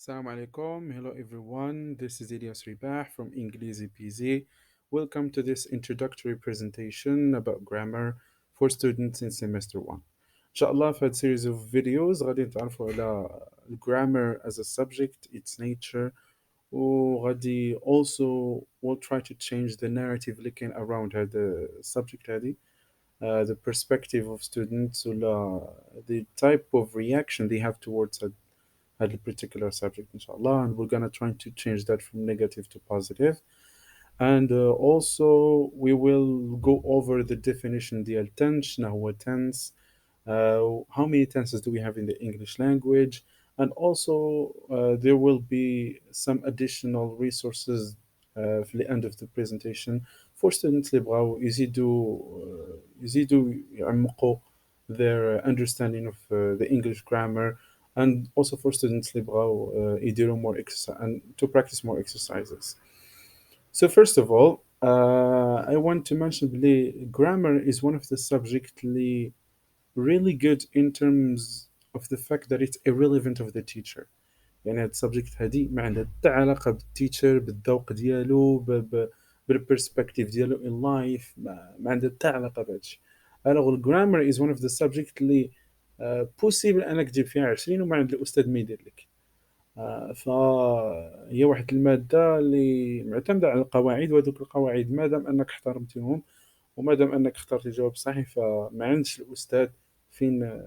Assalamu alaikum. Hello everyone. This is Ilyas Ribah from English PZ. Welcome to this introductory presentation about grammar for students in semester 1. Inshallah, في هذه series of videos غادي نتعرفوا على grammar as a subject, its nature, وغادي also we'll try to change the narrative looking around هذا subject هذه, the perspective of students ولا the type of reaction they have towards a particular subject, inshallah, and we're gonna try to change that from negative to positive. And also, we will go over the definition ديال tense. شنو هو tense, how many tenses do we have in the English language, and also there will be some additional resources في the end of the presentation for students اللي بغاو يزيدوا يعمقوا their understanding of the English grammar, and also for students اللي بغاو يديروا more exercise and to practice more exercises. So first of all, I want to mention that grammar is one of the subjects really good in terms of the fact that it's irrelevant of the teacher. يعني هاد السبجيكت هادي ما عندها حتى علاقة بالتيتشر، بالذوق ديالو، بالبرسبكتيف ديالو in life، ما عندها حتى علاقة بهادشي. الوغ الجرامر is one of the subject اللي بوسيبل انك تجيب فيها 20 وما عند الاستاذ ما يدير لك. فهي واحد المادة اللي معتمدة على القواعد، وهذوك القواعد ما دام انك احترمتهم وما دام انك اخترت الجواب الصحيح فما عندش الاستاذ فين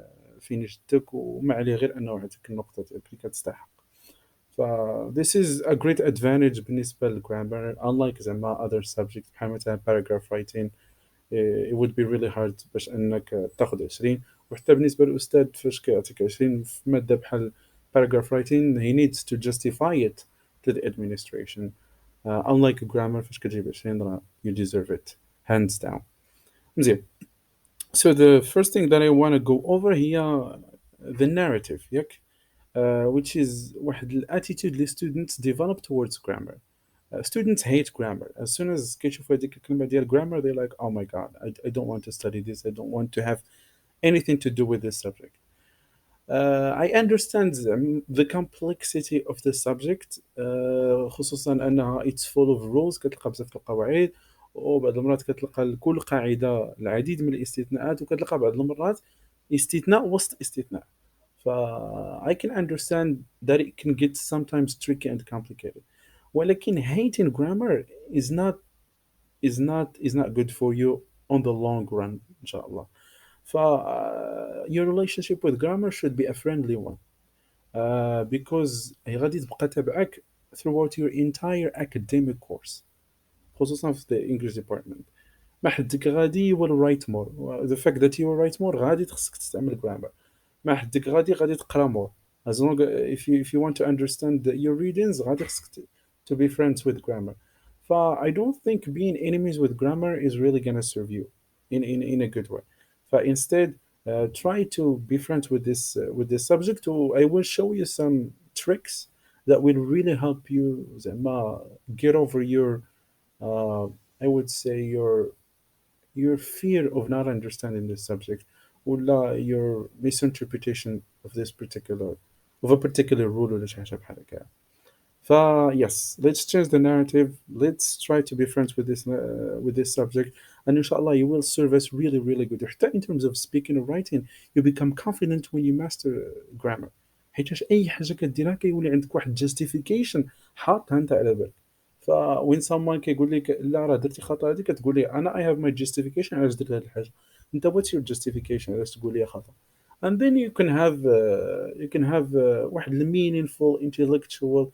يشدك، وما عليه غير انه يعطيك النقطة اللي كتستحق. ف this is a great advantage بالنسبة للجرامر unlike زعما other subjects بحال مثلا paragraph writing. it would be really hard باش انك تاخذ 20، وحتى بالنسبة للأستاذ فاش كيعطيك 20 في مادة بحال paragraph writing he needs to justify it to the administration. Unlike grammar فاش كتجيب 20 راه you deserve it hands down. مزيان. So the first thing that I want to go over هي the narrative ياك, which is واحد الاتيتود اللي students develop towards grammar. Students hate grammar. As soon as كيشوفوا هذيك الكلمة ديال grammar they're like, oh my god, I don't want to study this, I don't want to have anything to do with this subject. I understand the complexity of the subject, خصوصا أنها it's full of rules, كتلقى بزاف القواعد، وبعض المرات كتلقى لكل قاعدة العديد من الاستثناءات، وكتلقى بعض المرات استثناء وسط استثناء. ف I can understand that it can get sometimes tricky and complicated. ولكن hating grammar is not good for you on the long run إن شاء الله. ف your relationship with grammar should be a friendly one, because هي غادي تبقى تبعك throughout your entire academic course، خصوصا في the English department. ما حدك غادي will write more. The fact that you will write more غادي خصك تستعمل grammar. ما حدك غادي تقرا more. As long if you want to understand your readings غادي خصك to be friends with grammar. ف I don't think being enemies with grammar is really gonna serve you in a good way. Instead, try to be friends with this subject. I will show you some tricks that will really help you زعما get over your I would say your fear of not understanding this subject, or your misinterpretation of this particular of a particular rule ولا شي حاجة بحال هكا. Yes, let's change the narrative. Let's try to be friends with this subject, and inshallah you will serve us really really good. حتى in terms of speaking or writing, you become confident when you master grammar. حيتاش اي حاجه كديرها كيولي عندك واحد justification حاطها انت على بالك. when someone كيقول لك لا راه درتي خطا هذه كتقول لي انا I have my justification علاش درت هذه الحاجه. انت what's your justification علاش تقول لي خطا. And then you can have واحد meaningful intellectual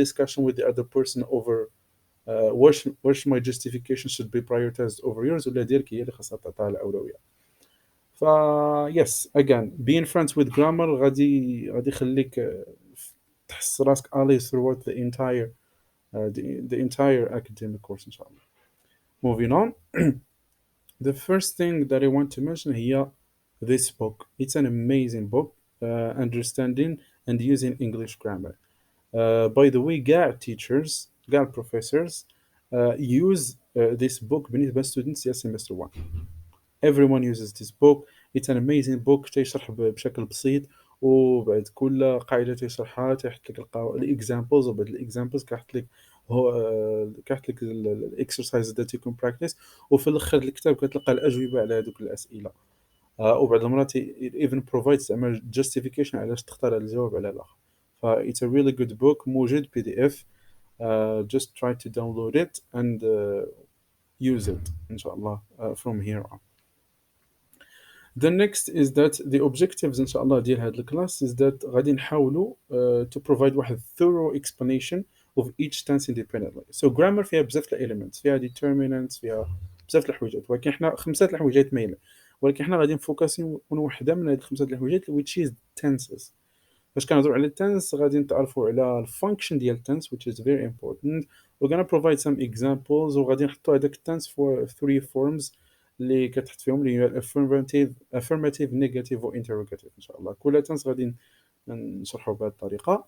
discussion with the other person over واش my justification should be prioritized over yours ولا ديالك هي اللي خاصها تعطيها الأولوية. ف yes, again, being friends with grammar غادي يخليك تحس راسك always throughout the entire academic course إن شاء الله. Moving on, the first thing that I want to mention هي this book. It's an amazing book, understanding and using English grammar. By the way, GAL teachers, GAL professors use this book بالنسبة students يا semester 1. Everyone uses this book. It's an amazing book تيشرح بشكل بسيط وبعد كل قاعده تيشرحها تيحط لك الاكزامبلز، وبعد الاكزامبلز كيحط لك هو كيحط لك الاكسرسايز that you can practice، وفي الاخر الكتاب كتلقى الاجوبه على هذوك الاسئله. وبعض المرات even provides زعما justification علاش تختار هذا الجواب على الاخر. ف it's a really good book، موجود PDF. Just try to download it and use it إن شاء الله from here on. The next is that the objectives إن شاء الله ديال هذا الكلاس is that غادي نحاولوا to provide واحد thorough explanation of each tense independently. So grammar فيها بزاف elements، فيها determinants، فيها بزاف الحويجات، ولكن حنا خمسة الحويجات مايلة، ولكن حنا غادي نفوكاسيو on وحدة من هاد الخمسة الحويجات which is tenses. فاش كنهضروا على التنس غادي نتعرفوا على الفانكشن ديال التنس which is very important. we're gonna provide some examples، وغادي نحطوا هذاك التنس for three forms اللي كتحط فيهم، اللي هي affirmative negative و interrogative. ان شاء الله كل تنس غادي نشرحوا بهذه الطريقه،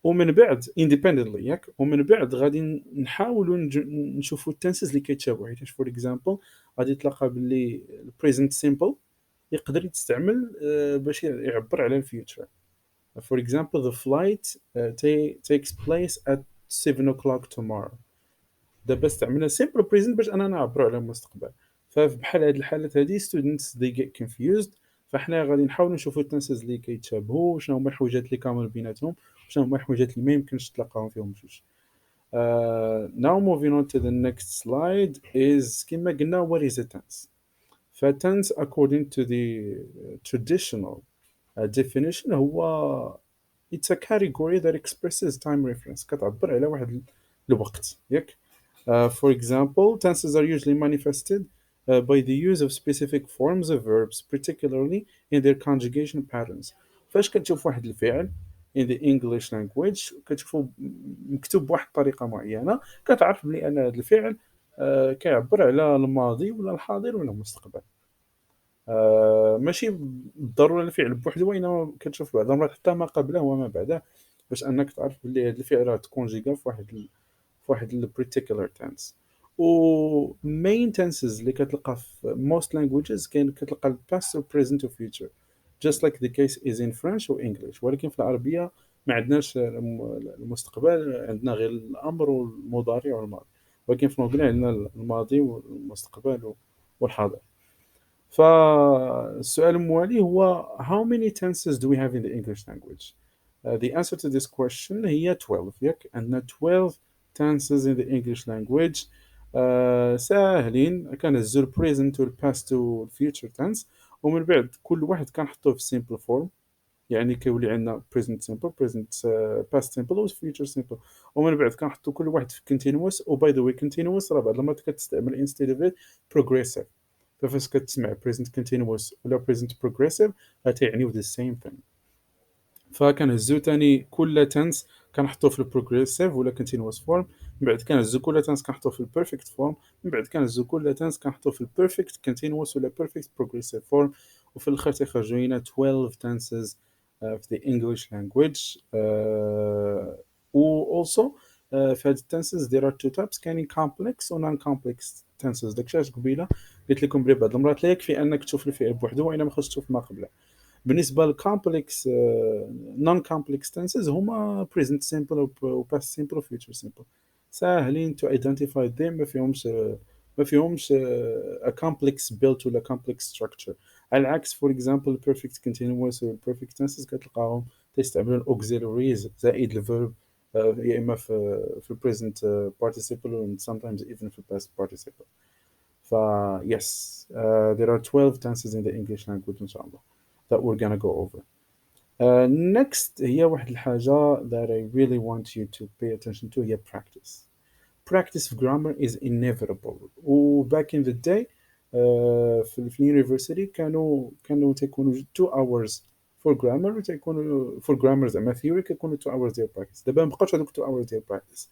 ومن بعد independently ياك، ومن بعد غادي نحاولوا نشوفوا التنسز اللي كيتشابهوا. حيت فور اكزامبل غادي تلقى باللي present simple يقدر يستعمل باش يعبر على الفيوتشر. For example, the flight takes place at 7 o'clock tomorrow. دابا استعملنا simple present باش اننا نعبروا على المستقبل. فبحال هاد الحالات هادي students they get confused. فاحنا غادي نحاولوا نشوفوا التنسز اللي كيتشابهوا، شنو هما الحويجات اللي كامل بيناتهم، شنو هما الحويجات اللي ما يمكنش تلقاهم فيهم بجوج. Now moving on to the next slide is كما قلنا what is a tense. فtense according to the traditional definition هو it's a category that expresses time reference، كتعبر على واحد الوقت ياك. For example, tenses are usually manifested by the use of specific forms of verbs, particularly in their conjugation patterns. فاش كتشوف واحد الفعل in the English language كتشوفو مكتوب بواحد الطريقة معينة، كتعرف بلي أن هذا الفعل كيعبر على الماضي ولا الحاضر ولا المستقبل. ماشي بالضروره الفعل بوحدو، وانما كتشوف بعض المرات حتى ما قبله وما بعده باش انك تعرف بلي هذا الفعل راه تكونجيغا في واحد البريتيكولار تنس. و main tenses اللي كتلقى في most languages كتلقى ال past و present و future just like the case is in French و English. ولكن في العربيه ما عندناش المستقبل، عندنا غير الامر والمضارع والماضي، ولكن في الانجليزي عندنا الماضي والمستقبل والحاضر. فالسؤال الموالي هو how many tenses do we have in the English language? The answer to this question هي 12 ياك. عندنا 12 tenses in the English language. ساهلين، كنهزو present و past و future tense، ومن بعد كل واحد كنحطوه في simple form، يعني كيولي عندنا present simple present past simple و future simple. ومن بعد كنحطو كل واحد في continuous. و by the way continuous راه بعض المرات كتستعمل instead of it progressive. فاش كتسمع present continuous ولا present progressive غتعنيو the same thing. فكنهزو تاني كل tense كنحطوه في progressive ولا continuous form، من بعد كنهزو كل tense كنحطوه في perfect form، من بعد كنهزو كل tense كنحطوه في perfect continuous ولا perfect progressive form، وفي الاخر تيخرجوا لينا 12 tenses في the English language. و also في هاد tenses there are two types، كاينين complex و non-complex tenses. داكشي علاش قبيله قلت لكم بلي بعض المرات لا يكفي انك تشوف الفعل بوحدو وانما خصك تشوف ما قبله. بالنسبه للكومبلكس نون كومبلكس تنسز هما present simple و past simple و future simple، ساهلين to identify them، ما فيهمش a complex built ولا complex structure. على العكس for example perfect continuous و perfect tenses كتلقاهم تيستعملوا auxiliaries زائد الفيرب، يا اما في present participle و sometimes even في past participle. yes, there are 12 tenses in the English language إن شاء الله that we're gonna go over. Next هي واحد الحاجة that I really want you to pay attention to هي practice. Practice of grammar is inevitable. و back in the day في اليونيفرسيتي كانوا تيكونوا 2 hours for grammar، وتيكونوا for grammar زعما theory كيكونوا 2 hours ديال practice. دابا مبقاوش هذوك 2 hours ديال practice.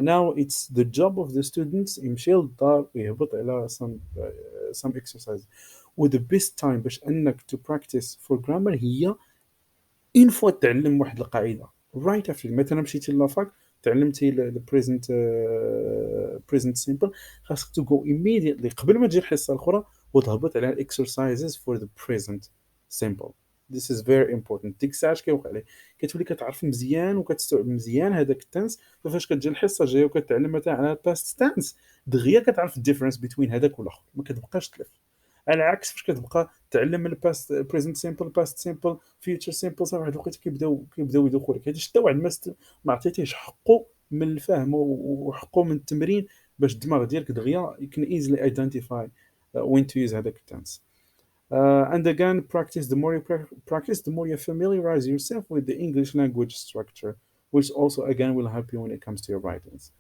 now it's the job of the students يمشي للدار ويهبط على some exercise. و the best time باش انك to practice for grammar هي ان فوا تعلم واحد القاعده right after. مثلا مشيتي لافاك تعلمتي present simple، خاصك to go immediately قبل ما تجي الحصه الاخرى وتهبط على exercises for the present simple. This is very important. ديك الساعه اش كيوقع لك؟ كتولي كتعرف مزيان وكتستوعب مزيان هذاك التنس، ففاش كتجي الحصه الجايه وكتعلم مثلا على باست تنس، دغيا كتعرف الديفرنس بين هذاك والاخر، ما كتبقاش تلف. على العكس فاش كتبقى تعلم الباست بريزنت سيمبل، باست سيمبل، فيوتشر سيمبل، صافي واحد الوقيته كيبداو يدوخوا لك، هذا حتى واحد ما عطيتيهش حقه من الفهم وحقه من التمرين، باش الدماغ ديالك دغيا يمكن ايزلي ايدنتيفاي وين تو يوز هذاك التنس. And again, practice. The more you practice, the more you familiarize yourself with the English language structure, which also again will help you when it comes to your writings.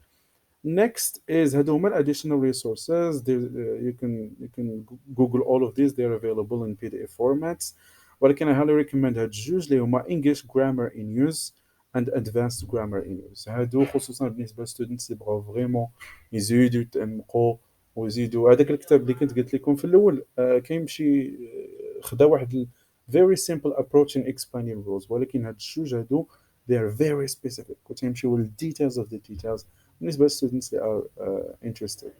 Next is هادو هما additional resources. There, you can Google all of these. They're available in PDF formats. ولكن I highly recommend هاد الجوج اللي هما English grammar in use and advanced grammar in use. هادو خصوصا بالنسبة للستودنتس اللي بغاو فريمون يزيدوا يتعمقوا ويزيدوا. هذاك الكتاب اللي كنت قلت لكم في الاول كيمشي خدا واحد very simple approach in explaining rules، ولكن هاد الجوج هادو they are very specific وتيمشيو لل details of the details بالنسبة للستودنتس اللي are interested.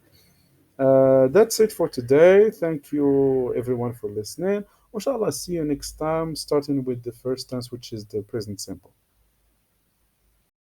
That's it for today. Thank you everyone for listening. Inshallah, see you next time, starting with the first tense, which is the present simple.